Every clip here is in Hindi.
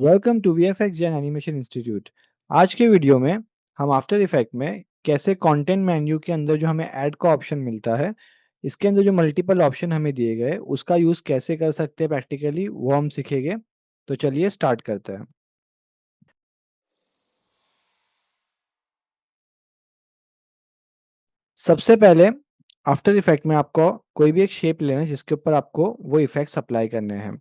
Welcome to VFX Jain animation institute. आज के वीडियो में हम आफ्टर इफेक्ट में कैसे कंटेंट मेन्यू के अंदर जो हमें ऐड का ऑप्शन मिलता है, इसके अंदर जो मल्टीपल ऑप्शन हमें दिए गए उसका यूज कैसे कर सकते हैं प्रैक्टिकली, वो हम सीखेंगे। तो चलिए स्टार्ट करते हैं। सबसे पहले आफ्टर इफेक्ट में आपको कोई भी एक शेप लेना है जिसके ऊपर आपको वो इफेक्ट्स अप्लाई करने हैं।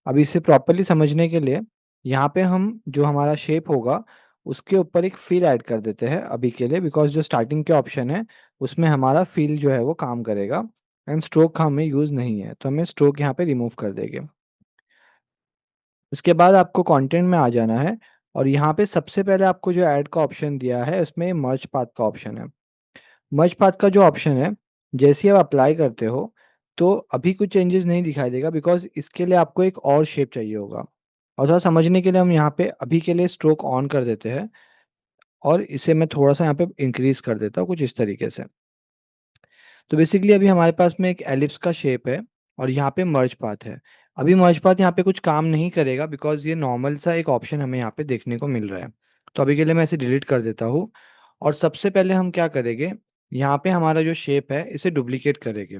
अब इसे प्रॉपरली समझने के लिए यहाँ पे हम जो हमारा शेप होगा उसके ऊपर एक फील ऐड कर देते हैं अभी के लिए, बिकॉज जो स्टार्टिंग के ऑप्शन है उसमें हमारा फील जो है वो काम करेगा एंड स्ट्रोक हमें यूज़ नहीं है, तो हमें स्ट्रोक यहाँ पे रिमूव कर देंगे। उसके बाद आपको कंटेंट में आ जाना है और यहाँ पे सबसे पहले आपको जो ऐड का ऑप्शन दिया है उसमें मर्ज पाथ का ऑप्शन है। मर्ज पाथ का जो ऑप्शन है, जैसे ही आप अप्लाई करते हो तो अभी कुछ चेंजेस नहीं दिखाई देगा, बिकॉज इसके लिए आपको एक और शेप चाहिए होगा। और थोड़ा समझने के लिए हम यहाँ पे अभी के लिए स्ट्रोक ऑन कर देते हैं और इसे मैं थोड़ा सा यहाँ पे इंक्रीज कर देता हूँ कुछ इस तरीके से। तो बेसिकली अभी हमारे पास में एक एलिप्स का शेप है और यहाँ पे मर्ज पाथ है। अभी मर्ज पाथ यहाँ पे कुछ काम नहीं करेगा बिकॉज ये नॉर्मल सा एक ऑप्शन हमें यहाँ पे देखने को मिल रहा है। तो अभी के लिए मैं इसे डिलीट कर देता हूँ। और सबसे पहले हम क्या करेंगे, यहाँ पे हमारा जो शेप है इसे डुप्लीकेट करेंगे।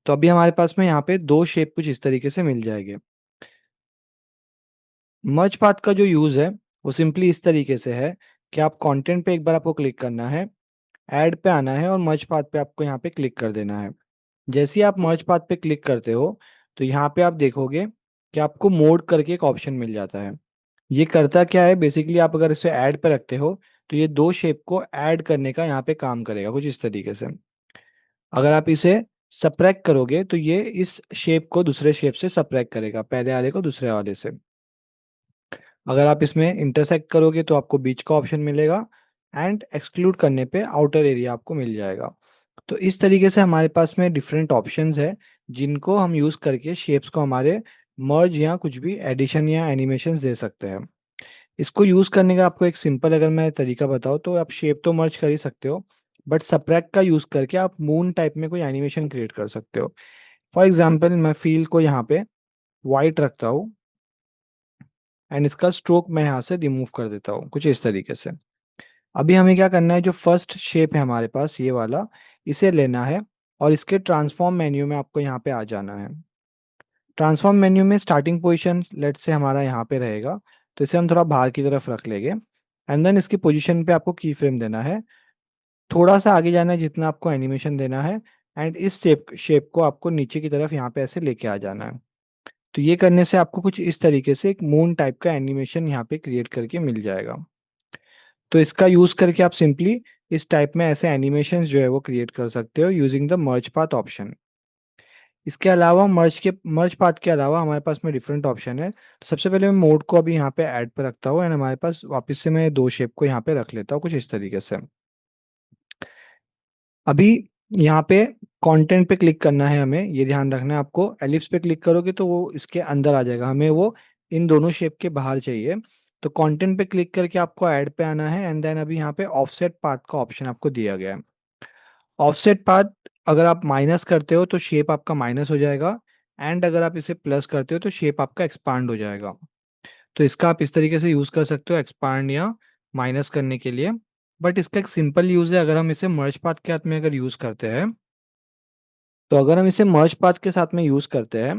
तो अभी हमारे पास में यहाँ पे दो शेप कुछ इस तरीके से मिल जाएंगे। मर्ज पाथ का जो यूज़ है वो सिंपली इस तरीके से है कि आप कंटेंट पे एक बार आपको क्लिक करना है, ऐड पे आना है और मर्ज पाथ पे आपको यहाँ पे क्लिक कर देना है। जैसे ही आप मर्ज पाथ पे क्लिक करते हो तो यहाँ पे आप देखोगे कि आपको मोड करके एक ऑप्शन मिल जाता है। ये करता क्या है, बेसिकली आप अगर इसे ऐड पे रखते हो तो ये दो शेप को ऐड करने का यहाँ पे काम करेगा कुछ इस तरीके से। अगर आप इसे सब्ट्रैक्ट करोगे तो ये इस शेप को दूसरे शेप से सब्ट्रैक्ट करेगा, पहले वाले को दूसरे वाले से। अगर आप इसमें इंटरसेक्ट करोगे तो आपको बीच का ऑप्शन मिलेगा एंड एक्सक्लूड करने पे आउटर एरिया आपको मिल जाएगा। तो इस तरीके से हमारे पास में डिफरेंट ऑप्शंस है जिनको हम यूज़ करके शेप्स को हमारे मर्ज या कुछ भी एडिशन या एनिमेशंस दे सकते हैं। इसको यूज़ करने का आपको एक सिंपल अगर मैं तरीका बताऊँ तो आप शेप तो मर्ज कर ही सकते हो, बट सब्ट्रैक्ट का यूज़ करके आप मून टाइप में कोई एनिमेशन क्रिएट कर सकते हो। फॉर एग्जाम्पल मैं फील को यहाँ पे वाइट रखता हूँ एंड इसका स्ट्रोक मैं यहाँ से रिमूव कर देता हूँ कुछ इस तरीके से। अभी हमें क्या करना है, जो फर्स्ट शेप है हमारे पास ये वाला, इसे लेना है और इसके ट्रांसफॉर्म मेन्यू में आपको यहाँ पे आ जाना है। ट्रांसफॉर्म मेन्यू में स्टार्टिंग पोजीशन लेट से हमारा यहाँ पे रहेगा, तो इसे हम थोड़ा बाहर की तरफ रख लेंगे एंड देन इसकी पोजीशन पे आपको की फ्रेम देना है। थोड़ा सा आगे जाना है जितना आपको एनिमेशन देना है एंड इस शेप शेप को आपको नीचे की तरफ यहाँ पे ऐसे लेके आ जाना है। तो ये करने से आपको कुछ इस तरीके से एक मून टाइप का एनिमेशन यहाँ पे क्रिएट करके मिल जाएगा। तो इसका यूज करके आप सिंपली इस टाइप में ऐसे एनिमेशंस जो है वो क्रिएट कर सकते हो using the merge path option. इसके अलावा मर्ज पाथ के अलावा हमारे पास में डिफरेंट ऑप्शन है। तो सबसे पहले मैं मोड को अभी यहाँ पे ऐड पे रखता हूँ एंड हमारे पास वापस से मैं दो शेप को यहाँ पे रख लेता हूँ कुछ इस तरीके से। अभी यहाँ पे कंटेंट पे क्लिक करना है, हमें ये ध्यान रखना है। आपको एलिप्स पे क्लिक करोगे तो वो इसके अंदर आ जाएगा, हमें वो इन दोनों शेप के बाहर चाहिए। तो कंटेंट पे क्लिक करके आपको ऐड पे आना है एंड देन अभी यहाँ पे ऑफसेट पार्ट का ऑप्शन आपको दिया गया है। ऑफसेट पार्ट अगर आप माइनस करते हो तो शेप आपका माइनस हो जाएगा एंड अगर आप इसे प्लस करते हो तो शेप आपका एक्सपांड हो जाएगा। तो इसका आप इस तरीके से यूज़ कर सकते हो एक्सपांड या माइनस करने के लिए। बट इसका एक सिंपल यूज़ है, अगर हम इसे मर्ज पाथ के साथ में अगर यूज़ करते हैं, तो अगर हम इसे मर्ज पाथ के साथ में यूज़ करते हैं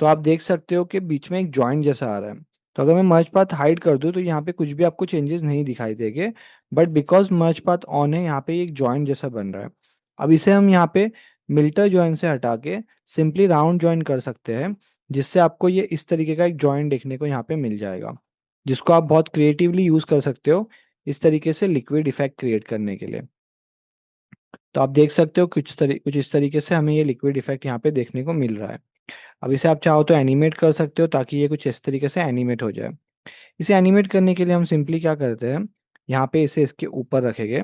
तो आप देख सकते हो कि बीच में एक जॉइंट जैसा आ रहा है। तो अगर मैं मर्ज पाथ हाइड कर दूं तो यहाँ पे कुछ भी आपको चेंजेस नहीं दिखाई देंगे, but because merge path on है यहाँ पे एक जॉइंट जैसा बन रहा है। अब इसे हम यहाँ पे मिल्टर जॉइंट से हटा के सिंपली राउंड जॉइंट कर सकते हैं, जिससे आपको ये इस तरीके का एक जॉइंट देखने को यहाँ पे मिल जाएगा, जिसको आप बहुत क्रिएटिवली यूज़ कर सकते हो इस तरीके से लिक्विड इफेक्ट क्रिएट करने के लिए। तो आप देख सकते हो कुछ इस तरीके से हमें ये लिक्विड इफेक्ट यहाँ पे देखने को मिल रहा है। अब इसे आप चाहो तो एनिमेट कर सकते हो ताकि ये कुछ इस तरीके से एनिमेट हो जाए। इसे एनिमेट करने के लिए हम सिंपली क्या करते हैं, यहाँ पे इसे इसके ऊपर रखेंगे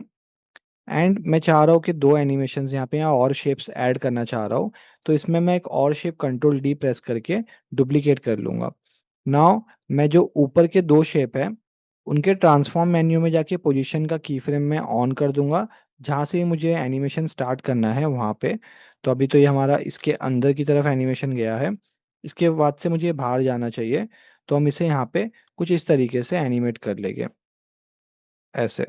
एंड मैं चाह रहा हूँ कि दो एनिमेशंस यहाँ पे, यहाँ और शेप्स ऐड करना चाह रहा हूँ। तो इसमें मैं एक और शेप कंट्रोल डी प्रेस करके डुप्लीकेट कर लूँगा। नाउ मैं जो ऊपर के दो शेप है उनके ट्रांसफॉर्म मेन्यू में जाके पोजीशन का की फ्रेम में ऑन कर दूंगा, जहाँ से मुझे एनिमेशन स्टार्ट करना है वहाँ पे। तो अभी तो ये हमारा इसके अंदर की तरफ एनिमेशन गया है, इसके बाद से मुझे बाहर जाना चाहिए। तो हम इसे यहाँ पे कुछ इस तरीके से एनिमेट कर लेंगे ऐसे।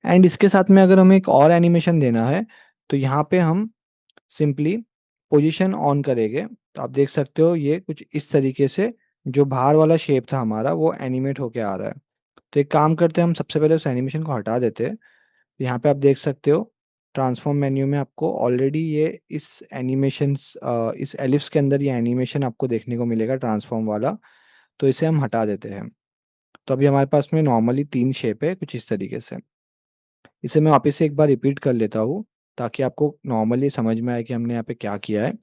एंड इसके साथ में अगर हमें एक और एनिमेशन देना है तो यहाँ पे हम सिंपली पोजीशन ऑन करेंगे, तो आप देख सकते हो ये कुछ इस तरीके से जो बाहर वाला शेप था हमारा वो एनिमेट होके आ रहा है। तो एक काम करते हैं, हम सबसे पहले उस एनिमेशन को हटा देते हैं। यहाँ पे आप देख सकते हो ट्रांसफॉर्म मेन्यू में आपको ऑलरेडी ये इस एलिप्स के अंदर ये एनिमेशन आपको देखने को मिलेगा ट्रांसफॉर्म वाला। तो इसे हम हटा देते हैं। तो अभी हमारे पास में नॉर्मली 3 शेप है कुछ इस तरीके से। इसे मैं वापस से एक बार रिपीट कर लेता हूँ ताकि आपको नॉर्मली समझ में आए कि हमने यहाँ पे क्या किया है।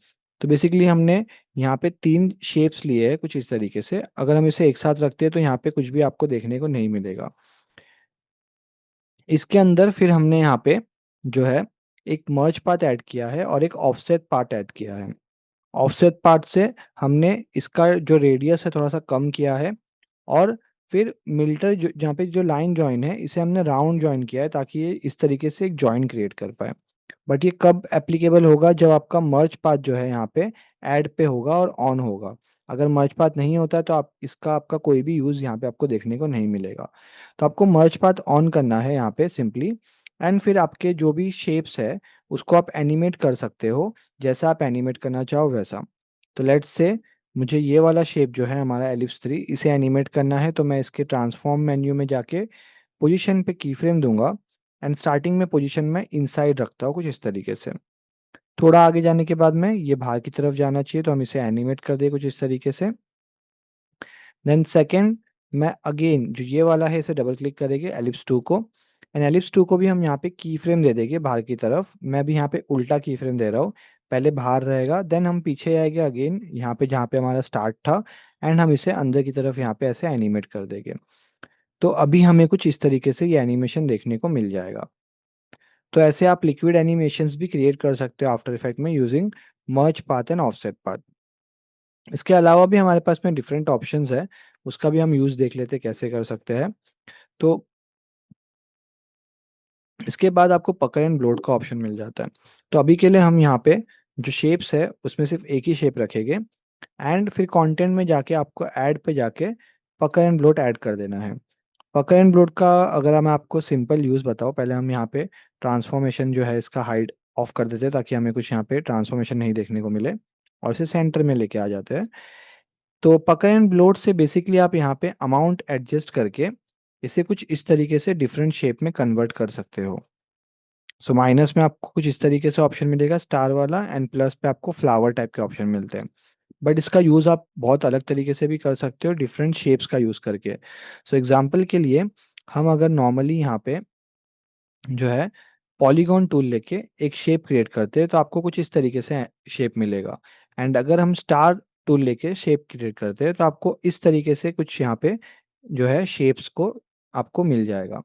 तो बेसिकली हमने यहाँ पे 3 शेप्स लिए हैं कुछ इस तरीके से। अगर हम इसे एक साथ रखते हैं तो यहाँ पे कुछ भी आपको देखने को नहीं मिलेगा। इसके अंदर फिर हमने यहाँ पे जो है एक मर्ज पाथ ऐड किया है और एक ऑफसेट पार्ट ऐड किया है। ऑफसेट पार्ट से हमने इसका जो रेडियस है थोड़ा सा कम किया है। और फिर मिल्टर जो जहाँ पे जो लाइन जॉइन है इसे हमने राउंड जॉइन किया है ताकि ये इस तरीके से एक जॉइन क्रिएट कर पाए। बट ये कब एप्लीकेबल होगा, जब आपका मर्ज पाथ जो है यहाँ पे ऐड पे होगा और ऑन होगा। अगर मर्ज पाथ नहीं होता है तो आप इसका आपका कोई भी यूज़ यहाँ पे आपको देखने को नहीं मिलेगा। तो आपको मर्ज पाथ ऑन करना है यहाँ पे सिंपली। एंड फिर आपके जो भी शेप्स है उसको आप एनिमेट कर सकते हो, जैसा आप एनिमेट करना चाहो वैसा। तो लेट्स से मुझे ये वाला शेप जो है हमारा एलिप्स 3 इसे एनिमेट करना है, तो मैं इसके ट्रांसफॉर्म मेन्यू में जाके पोजीशन पे की फ्रेम दूंगा। एंड स्टार्टिंग में पोजीशन में इनसाइड रखता हूँ कुछ इस तरीके से। थोड़ा आगे जाने के बाद में ये बाहर की तरफ जाना चाहिए, तो हम इसे एनिमेट कर दे कुछ इस तरीके से। देन सेकेंड, मैं अगेन जो ये वाला है इसे डबल क्लिक करेंगे एलिप्स 2 को। एंड एलिप्स 2 को भी हम यहाँ पे की फ्रेम दे देंगे बाहर की तरफ। मैं भी यहाँ पे उल्टा की फ्रेम दे रहा हूँ, पहले बाहर रहेगा देन हम पीछे आएंगे अगेन यहाँ पे जहाँ पे हमारा स्टार्ट था। एंड हम इसे अंदर की तरफ यहाँ पे ऐसे एनिमेट कर देंगे। तो अभी हमें कुछ इस तरीके से ये एनिमेशन देखने को मिल जाएगा। तो ऐसे आप लिक्विड एनिमेशंस भी क्रिएट कर सकते हो आफ्टर इफेक्ट में using merge path and offset path. इसके अलावा भी हमारे पास में डिफरेंट ऑप्शंस है, उसका भी हम यूज़ देख लेते हैं कैसे कर सकते हैं। तो इसके बाद आपको पकड़ एंड ब्लोड का ऑप्शन मिल जाता है। तो अभी के लिए हम यहाँ पे जो शेप्स है उसमें सिर्फ एक ही शेप रखेंगे। एंड फिर कंटेंट में जाके आपको ऐड पे जाके पकड़ एंड ब्लोड ऐड कर देना है। पकड़ एंड ब्लोड का अगर मैं आपको सिंपल यूज़ बताऊँ, पहले हम यहाँ पे ट्रांसफॉर्मेशन जो है इसका हाइड ऑफ कर देते हैं ताकि हमें कुछ यहाँ पे ट्रांसफॉर्मेशन नहीं देखने को मिले, और इसे सेंटर में लेके आ जाते हैं। तो पकड़ एंड ब्लोड से बेसिकली आप यहाँ पे अमाउंट एडजस्ट करके इसे कुछ इस तरीके से डिफरेंट शेप में कन्वर्ट कर सकते हो। सो माइनस में आपको कुछ इस तरीके से ऑप्शन मिलेगा स्टार वाला, एंड प्लस पे आपको फ्लावर टाइप के ऑप्शन मिलते हैं। बट इसका यूज़ आप बहुत अलग तरीके से भी कर सकते हो डिफरेंट शेप्स का यूज़ करके। सो एग्जांपल के लिए हम अगर नॉर्मली यहाँ पे जो है पॉलीगॉन टूल लेके एक शेप क्रिएट करते हैं तो आपको कुछ इस तरीके से शेप मिलेगा। एंड अगर हम स्टार टूल लेके शेप क्रिएट करते हैं तो आपको इस तरीके से कुछ यहाँ पे जो है शेप्स को आपको मिल जाएगा।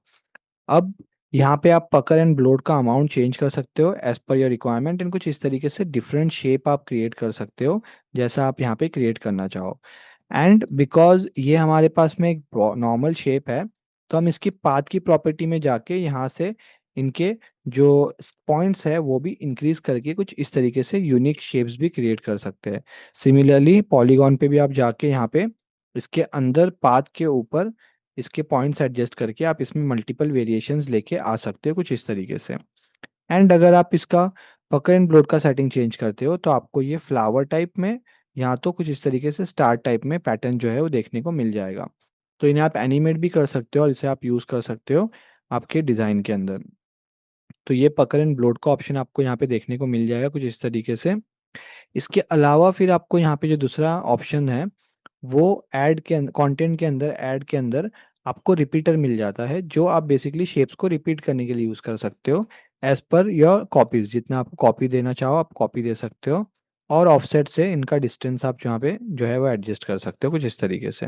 अब यहाँ पे आप पकड़ एंड ब्लोड का अमाउंट चेंज कर सकते हो as per your requirement, and कुछ इस तरीके से डिफरेंट शेप आप क्रिएट कर सकते हो जैसा आप यहाँ पे क्रिएट करना चाहो। एंड बिकॉज ये हमारे पास में एक नॉर्मल शेप है, तो हम इसकी पाथ की प्रॉपर्टी में जाके यहाँ से इनके जो पॉइंट्स है वो भी इंक्रीज करके कुछ इस तरीके से यूनिक शेप्स भी क्रिएट कर सकते हैं। सिमिलरली पॉलीगॉन पे भी आप जाके यहाँ पे इसके अंदर पाथ के ऊपर इसके पॉइंट्स एडजस्ट करके आप इसमें मल्टीपल वेरिएशंस लेके आ सकते हो कुछ इस तरीके से। एंड अगर आप इसका पकड़ एंड ब्लोड का सेटिंग चेंज करते हो तो आपको ये फ्लावर टाइप में या तो कुछ इस तरीके से स्टार टाइप में पैटर्न जो है वो देखने को मिल जाएगा। तो इन्हें आप एनिमेट भी कर सकते हो और इसे आप यूज़ कर सकते हो आपके डिज़ाइन के अंदर। तो ये पकड़ एंड ब्लोड का ऑप्शन आपको यहाँ पे देखने को मिल जाएगा कुछ इस तरीके से। इसके अलावा फिर आपको यहाँ पे जो दूसरा ऑप्शन है वो ऐड के कंटेंट के अंदर ऐड के अंदर आपको रिपीटर मिल जाता है, जो आप बेसिकली शेप्स को रिपीट करने के लिए यूज़ कर सकते हो एज पर योर कॉपीज। जितना आप कॉपी देना चाहो आप कॉपी दे सकते हो, और ऑफसेट से इनका डिस्टेंस आप जहाँ पे जो है वो एडजस्ट कर सकते हो कुछ इस तरीके से।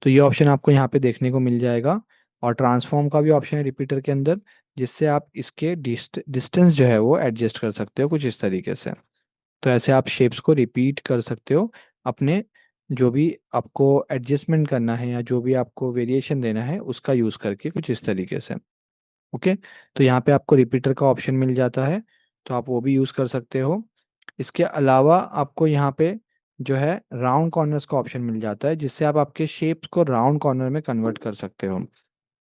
तो ये ऑप्शन आपको यहाँ पे देखने को मिल जाएगा। और ट्रांसफॉर्म का भी ऑप्शन है रिपीटर के अंदर, जिससे आप इसके डिस्टेंस जो है वो एडजस्ट कर सकते हो कुछ इस तरीके से। तो ऐसे आप शेप्स को रिपीट कर सकते हो अपने जो भी आपको एडजस्टमेंट करना है या जो भी आपको वेरिएशन देना है उसका यूज़ करके कुछ इस तरीके से। ओके, तो यहाँ पे आपको रिपीटर का ऑप्शन मिल जाता है, तो आप वो भी यूज़ कर सकते हो। इसके अलावा आपको यहाँ पे जो है राउंड कॉर्नर्स का ऑप्शन मिल जाता है, जिससे आप आपके शेप्स को राउंड कॉर्नर में कन्वर्ट कर सकते हो।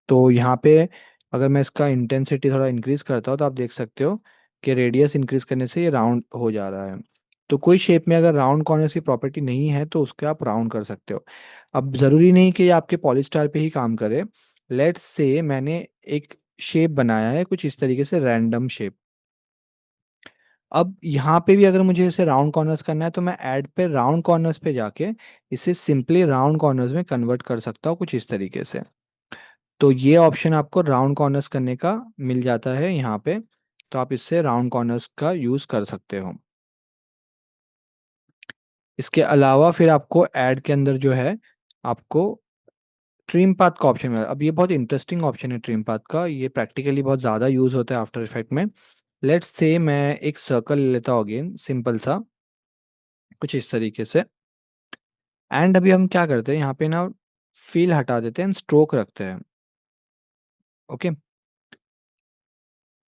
तो यहाँ पे अगर मैं इसका इंटेंसिटी थोड़ा इंक्रीज करता हूँ तो आप देख सकते हो कि रेडियस इंक्रीज करने से ये राउंड हो जा रहा है। तो कोई शेप में अगर राउंड कॉर्नर्स की प्रॉपर्टी नहीं है तो उसके आप राउंड कर सकते हो। अब ज़रूरी नहीं कि ये आपके पॉलीस्टार पे ही काम करे। लेट्स से मैंने एक शेप बनाया है कुछ इस तरीके से, रैंडम शेप। अब यहाँ पे भी अगर मुझे इसे राउंड कॉर्नर्स करना है तो मैं ऐड पे राउंड कॉर्नर्स पे जाके इसे सिंपली राउंड कॉर्नर्स में कन्वर्ट कर सकता हूँ कुछ इस तरीके से। तो ये ऑप्शन आपको राउंड कॉर्नर्स करने का मिल जाता है यहाँ पे। तो आप इससे राउंड कॉर्नर्स का यूज़ कर सकते हो। इसके अलावा फिर आपको ऐड के अंदर जो है आपको ट्रिम पाथ का ऑप्शन मिला। अब ये बहुत इंटरेस्टिंग ऑप्शन है ट्रिम पाथ का, ये प्रैक्टिकली बहुत ज़्यादा यूज़ होता है आफ्टर इफेक्ट में। लेट्स से मैं एक सर्कल ले लेता हूँ अगेन, सिंपल सा कुछ इस तरीके से। एंड अभी हम क्या करते हैं यहाँ पे ना, फील हटा देते हैं, स्ट्रोक रखते हैं। ओके।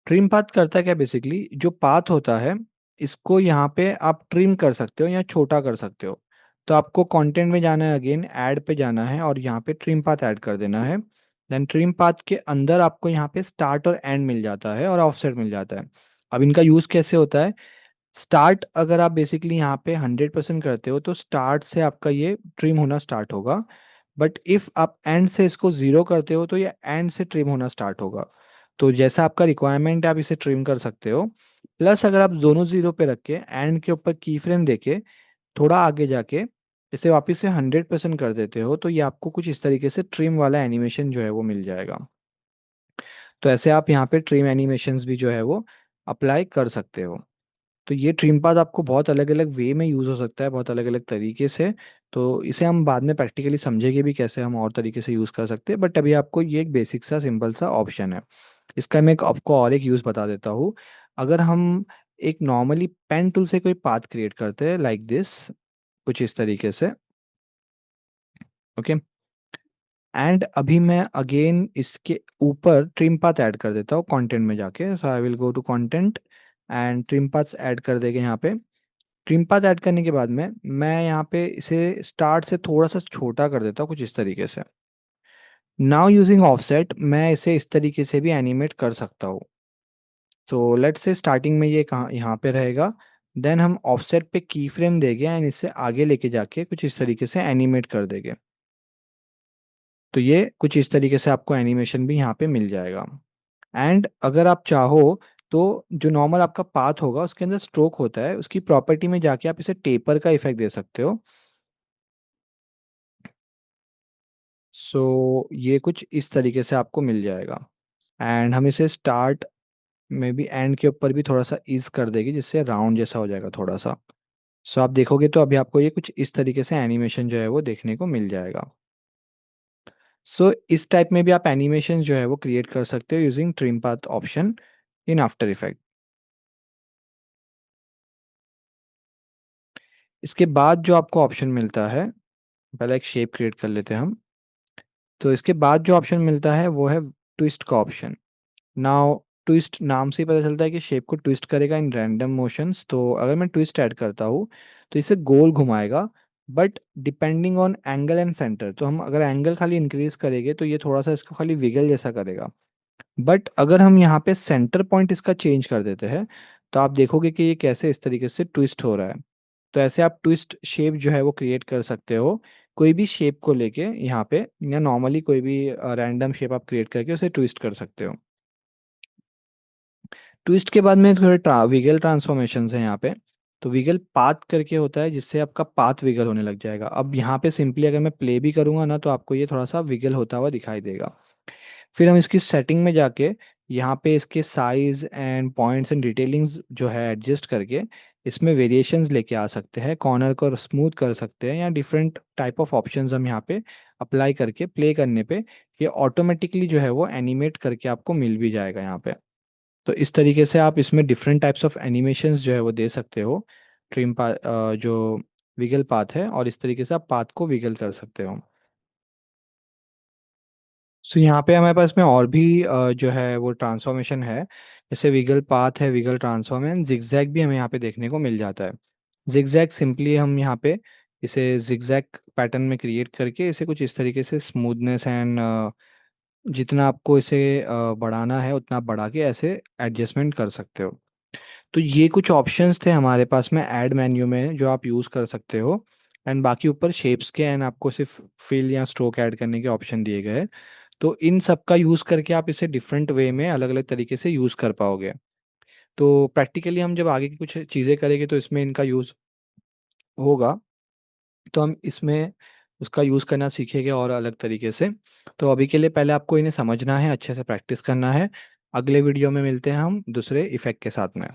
ट्रिम पाथ करता है क्या, बेसिकली जो पाथ होता है इसको यहाँ पे आप ट्रिम कर सकते हो या छोटा कर सकते हो। तो आपको कंटेंट में जाना है, अगेन ऐड पे जाना है और यहाँ पे ट्रिम पाथ ऐड कर देना है। देन ट्रिम पाथ के अंदर आपको यहाँ पे स्टार्ट और एंड मिल जाता है और ऑफसेट मिल जाता है। अब इनका यूज़ कैसे होता है, स्टार्ट अगर आप बेसिकली यहाँ पे 100% करते हो तो स्टार्ट से आपका ये ट्रिम होना स्टार्ट होगा। बट इफ़ आप एंड से इसको ज़ीरो करते हो तो ये एंड से ट्रिम होना स्टार्ट होगा। तो जैसा आपका रिक्वायरमेंट है आप इसे ट्रिम कर सकते हो। प्लस अगर आप दोनों ज़ीरो पे रख के एंड के ऊपर की फ्रेम देके थोड़ा आगे जाके इसे वापस से 100% कर देते हो तो ये आपको कुछ इस तरीके से ट्रिम वाला एनिमेशन जो है वो मिल जाएगा। तो ऐसे आप यहाँ पे ट्रिम एनिमेशंस भी जो है वो अप्लाई कर सकते हो। तो ये ट्रिम पाथ आपको बहुत अलग अलग वे में यूज़ हो सकता है, बहुत अलग अलग तरीके से। तो इसे हम बाद में प्रैक्टिकली समझेंगे भी कैसे हम और तरीके से यूज़ कर सकते हैं, बट अभी आपको ये एक बेसिक सा सिंपल सा ऑप्शन है। इसका मैं एक आपको और एक यूज़ बता देता हूँ। अगर हम एक नॉर्मली पेन टूल से कोई पाथ क्रिएट करते हैं लाइक दिस, कुछ इस तरीके से। ओके। एंड अभी मैं अगेन इसके ऊपर ट्रिम पाथ ऐड कर देता हूँ कंटेंट में जाके। So I will go to content and trim paths add कर देंगे यहाँ पे। ट्रिम पाथ ऐड करने के बाद में मैं यहाँ पे इसे स्टार्ट से थोड़ा सा छोटा कर देता हूँ कुछ इस तरीके से। नाउ यूजिंग ऑफसेट मैं इसे इस तरीके से भी एनिमेट कर सकता हूँ। तो लेट्स से स्टार्टिंग में ये कहाँ यहाँ पे रहेगा। देन हम ऑफसेट पे की फ्रेम देंगे एंड इसे आगे लेके जाके कुछ इस तरीके से एनिमेट कर देंगे। तो ये कुछ इस तरीके से आपको एनिमेशन भी यहाँ पे मिल जाएगा। एंड अगर आप चाहो तो जो नॉर्मल आपका पाथ होगा उसके अंदर स्ट्रोक होता है, उसकी प्रॉपर्टी में जाके आप इसे टेपर का इफेक्ट दे सकते हो। सो ये कुछ इस तरीके से आपको मिल जाएगा। एंड हम इसे स्टार्ट में भी एंड के ऊपर भी थोड़ा सा ईज कर देगी जिससे राउंड जैसा हो जाएगा थोड़ा सा। सो आप देखोगे तो अभी आपको ये कुछ इस तरीके से एनिमेशन जो है वो देखने को मिल जाएगा। सो इस टाइप में भी आप एनिमेशन जो है वो क्रिएट कर सकते हो using trim path option in after effect. इसके बाद जो आपको ऑप्शन मिलता है, पहले एक शेप क्रिएट कर लेते हैं हम। तो इसके बाद जो ऑप्शन मिलता है वो है ट्विस्ट का ऑप्शन। नाउ ट्विस्ट नाम से ही पता चलता है कि शेप को ट्विस्ट करेगा इन रैंडम मोशंस। तो अगर मैं ट्विस्ट ऐड करता हूँ तो इसे गोल घुमाएगा, but depending on angle and centre. तो हम अगर एंगल खाली इंक्रीज करेंगे तो ये थोड़ा सा इसको खाली विगल जैसा करेगा। बट अगर हम यहाँ पे सेंटर पॉइंट इसका चेंज कर देते हैं तो आप देखोगे कि ये कैसे इस तरीके से ट्विस्ट हो रहा है। तो ऐसे आप ट्विस्ट शेप जो है वो क्रिएट कर सकते हो कोई भी शेप को लेके यहाँ पे, या नॉर्मली कोई भी रैंडम शेप आप क्रिएट करके उसे ट्विस्ट कर सकते हो। ट्विस्ट के बाद में थोड़े विगल ट्रांसफॉर्मेशन है यहाँ पे। तो विगल पाथ करके होता है जिससे आपका पाथ विगल होने लग जाएगा। अब यहाँ पे सिंपली अगर मैं प्ले भी करूँगा ना तो आपको ये थोड़ा सा विगल होता हुआ दिखाई देगा। फिर हम इसकी सेटिंग में जाके यहाँ पे इसके size and points and detailings जो है एडजस्ट करके इसमें वेरिएशंस लेके आ सकते हैं, कॉर्नर को स्मूथ कर सकते हैं, या डिफरेंट टाइप ऑफ ऑप्शंस हम यहाँ पे अप्लाई करके प्ले करने पे ये ऑटोमेटिकली जो है वो एनिमेट करके आपको मिल भी जाएगा यहाँ पे। तो इस तरीके से आप इसमें डिफरेंट टाइप्स ऑफ एनिमेशंस जो है वो दे सकते हो। ट्रिम पा जो विगल पाथ है, और इस तरीके से आप पाथ को विगल कर सकते हो। सो यहाँ पे हमारे पास में और भी जो है वो ट्रांसफॉर्मेशन है, जैसे विगल पाथ है, विगल ट्रांसफॉर्म है, जिगजैग भी हमें यहाँ पे देखने को मिल जाता है। ज़िगज़ैग सिंपली हम यहाँ पे इसे ज़िगज़ैग पैटर्न में क्रिएट करके इसे कुछ इस तरीके से स्मूथनेस एंड जितना आपको इसे बढ़ाना है उतना आप बढ़ा के ऐसे एडजस्टमेंट कर सकते हो। तो ये कुछ ऑप्शंस थे हमारे पास में ऐड मेन्यू में जो आप यूज़ कर सकते हो। एंड बाकी ऊपर शेप्स के एंड आपको सिर्फ फिल या स्ट्रोक ऐड करने के ऑप्शन दिए गए हैं। तो इन सब का यूज़ करके आप इसे डिफरेंट वे में अलग-अलग तरीके से यूज़ कर पाओगे। तो प्रैक्टिकली हम जब आगे की कुछ चीज़ें करेंगे तो इसमें इनका यूज़ होगा। तो हम इसमें उसका यूज़ करना सीखेंगे और अलग तरीके से। तो अभी के लिए पहले आपको इन्हें समझना है, अच्छे से प्रैक्टिस करना है। अगले वीडियो में मिलते हैं हम दूसरे इफ़ेक्ट के साथ में।